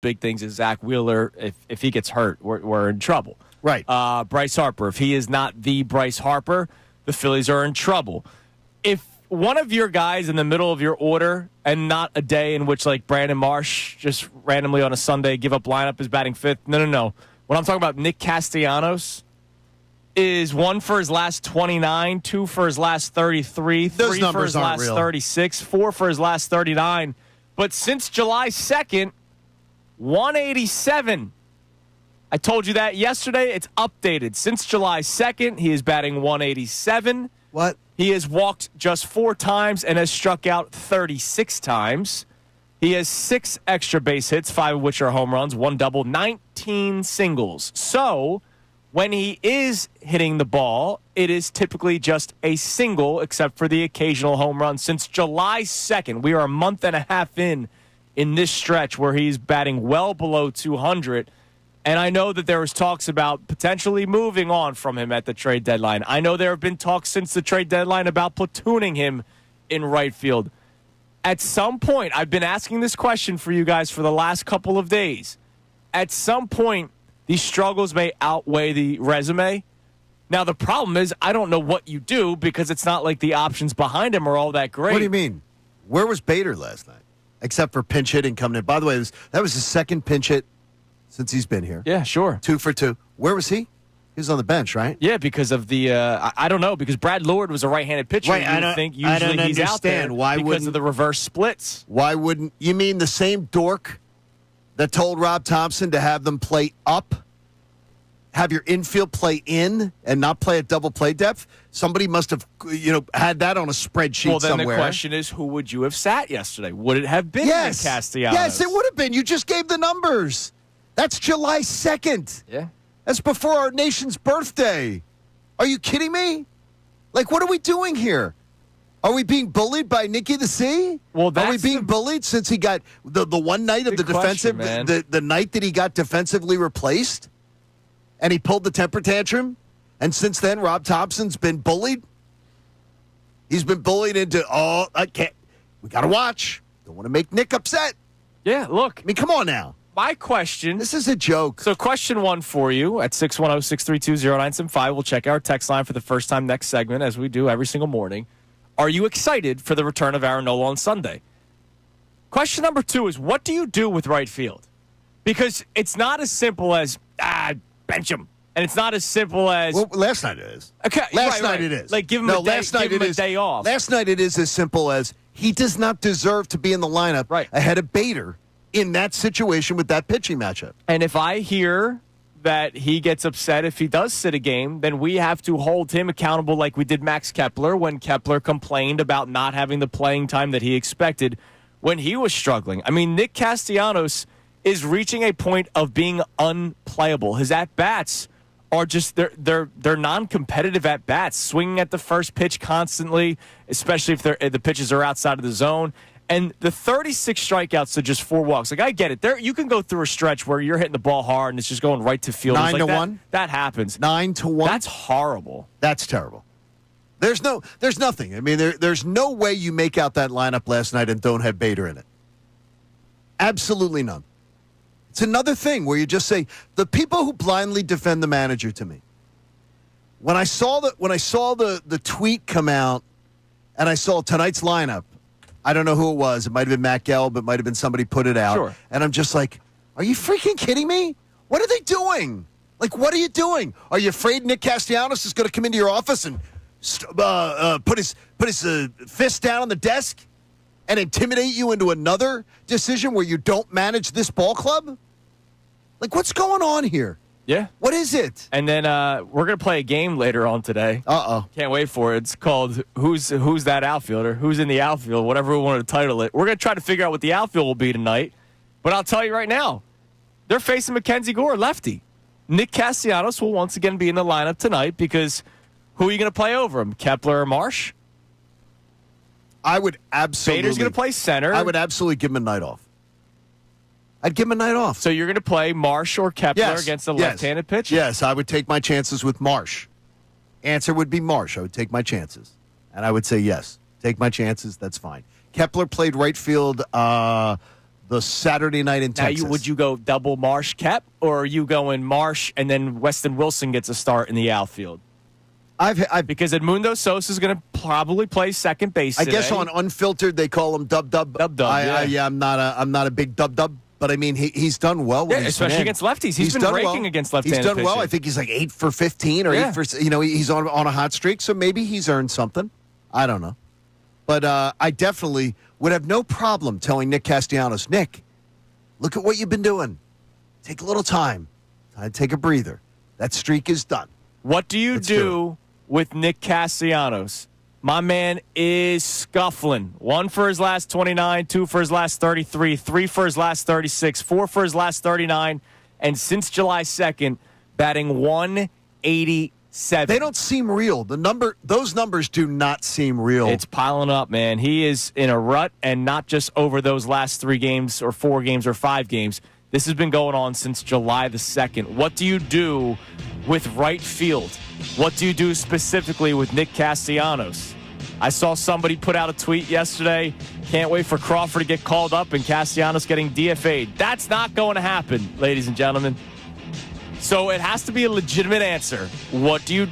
big things is Zach Wheeler. If he gets hurt, we're in trouble. Right. Bryce Harper. If he is not the Bryce Harper, the Phillies are in trouble. If one of your guys in the middle of your order and not a day in which, like, Brandon Marsh just randomly on a Sunday give up lineup is batting fifth. No. What I'm talking about, Nick Castellanos, is 1 for his last 29, 2 for his last 33, 3 for his last 36, 4 for his last 39. But since July 2nd, 187. I told you that yesterday. It's updated. Since July 2nd, he is batting 187. What? He has walked just 4 times and has struck out 36 times. He has 6 extra base hits, 5 of which are home runs, 1 double, 19 singles. So when he is hitting the ball, it is typically just a single, except for the occasional home run. Since July 2nd, we are a month and a half in this stretch where he's batting well below 200. And I know that there was talks about potentially moving on from him at the trade deadline. I know there have been talks since the trade deadline about platooning him in right field. At some point, I've been asking this question for you guys for the last couple of days. At some point, these struggles may outweigh the resume. Now, the problem is I don't know what you do because it's not like the options behind him are all that great. What do you mean? Where was Bader last night? Except for pinch hitting coming in. By the way, that was his second pinch hit since he's been here. Yeah, sure. 2 for 2. Where was he? He was on the bench, right? Yeah, because of the I don't know, because Brad Lord was a right-handed pitcher. Right, I think usually he's out there because of the reverse splits. Why wouldn't you mean the same dork that told Rob Thompson to have them play up, have your infield play in, and not play at double play depth? Somebody must have, had that on a spreadsheet somewhere. Well, then the question is, who would you have sat yesterday? Would it have been yes. Castellanos? Yes, it would have been. You just gave the numbers. That's July 2nd. Yeah. That's before our nation's birthday. Are you kidding me? Like, what are we doing here? Are we being bullied by Nicky the C? Well, are we being bullied since he got the one night of the defensive, the night that he got defensively replaced, and he pulled the temper tantrum, and since then Rob Thompson's been bullied. He's been bullied into I can't. We got to watch. Don't want to make Nick upset. Yeah, look. I mean, come on now. My question. This is a joke. So question 1 for you at 610-632-0975. We'll check our text line for the first time next segment, as we do every single morning. Are you excited for the return of Aaron Nola on Sunday? Question number 2 is, what do you do with right field? Because it's not as simple as, bench him. And it's not as simple as... Well, last night it is. Okay, last night it is. Like, give him a day off. Last night it is as simple as he does not deserve to be in the lineup ahead of Bader in that situation with that pitching matchup. And if I hear that he gets upset if he does sit a game, then we have to hold him accountable like we did Max Kepler when Kepler complained about not having the playing time that he expected when he was struggling. I mean, Nick Castellanos is reaching a point of being unplayable. His at-bats are just, they're non-competitive at-bats, swinging at the first pitch constantly, especially if the pitches are outside of the zone. And the 36 strikeouts to just 4 walks. Like, I get it. You can go through a stretch where you're hitting the ball hard and it's just going right to field. 9-1? That happens. 9-1? That's horrible. That's terrible. There's nothing. I mean, there's no way you make out that lineup last night and don't have Bader in it. Absolutely none. It's another thing where you just say, the people who blindly defend the manager to me. When I saw the tweet come out and I saw tonight's lineup, I don't know who it was. It might have been Matt Gelb. It might have been somebody put it out. Sure. And I'm just like, are you freaking kidding me? What are they doing? Like, what are you doing? Are you afraid Nick Castellanos is going to come into your office and put his fist down on the desk and intimidate you into another decision where you don't manage this ball club? Like, what's going on here? Yeah. What is it? And then we're going to play a game later on today. Uh-oh. Can't wait for it. It's called Who's That Outfielder? Who's in the Outfield? Whatever we want to title it. We're going to try to figure out what the outfield will be tonight. But I'll tell you right now, they're facing Mackenzie Gore, lefty. Nick Castellanos will once again be in the lineup tonight because who are you going to play over him? Kepler or Marsh? I would absolutely. Bader's going to play center. I would absolutely give him a night off. I'd give him a night off. So you're going to play Marsh or Kepler against the left-handed pitcher? Yes, I would take my chances with Marsh. Answer would be Marsh. I would take my chances. And I would say yes. Take my chances. That's fine. Kepler played right field the the Saturday night in Now, Texas. would you go double Marsh Kep, or are you going Marsh and then Weston Wilson gets a start in the outfield? Because Edmundo Sosa is going to probably play second base today. I guess on Unfiltered they call him Dub. Yeah. I'm not a big Dub, but I mean he's done well. When especially against lefties. He's been raking against left-handed He's done well. pitching. I think he's like 8 for 15 or 8 for. He's on a hot streak, so maybe he's earned something. I don't know, but I definitely would have no problem telling Nick Castellanos, Nick, look at what you've been doing. Take a little time. Take a breather. That streak is done. What do you do with Nick Castellanos? My man is scuffling. 1 for his last 29, 2 for his last 33, 3 for his last 36, 4 for his last 39, and since July 2nd, batting 187. They don't seem real. Those numbers do not seem real. It's piling up, man. He is in a rut, and not just over those last 3 games or 4 games or 5 games. This has been going on since July the 2nd. What do you do with right field? What do you do specifically with Nick Castellanos? I saw somebody put out a tweet yesterday. Can't wait for Crawford to get called up and Castellanos getting DFA'd. That's not going to happen, ladies and gentlemen. So it has to be a legitimate answer. What do you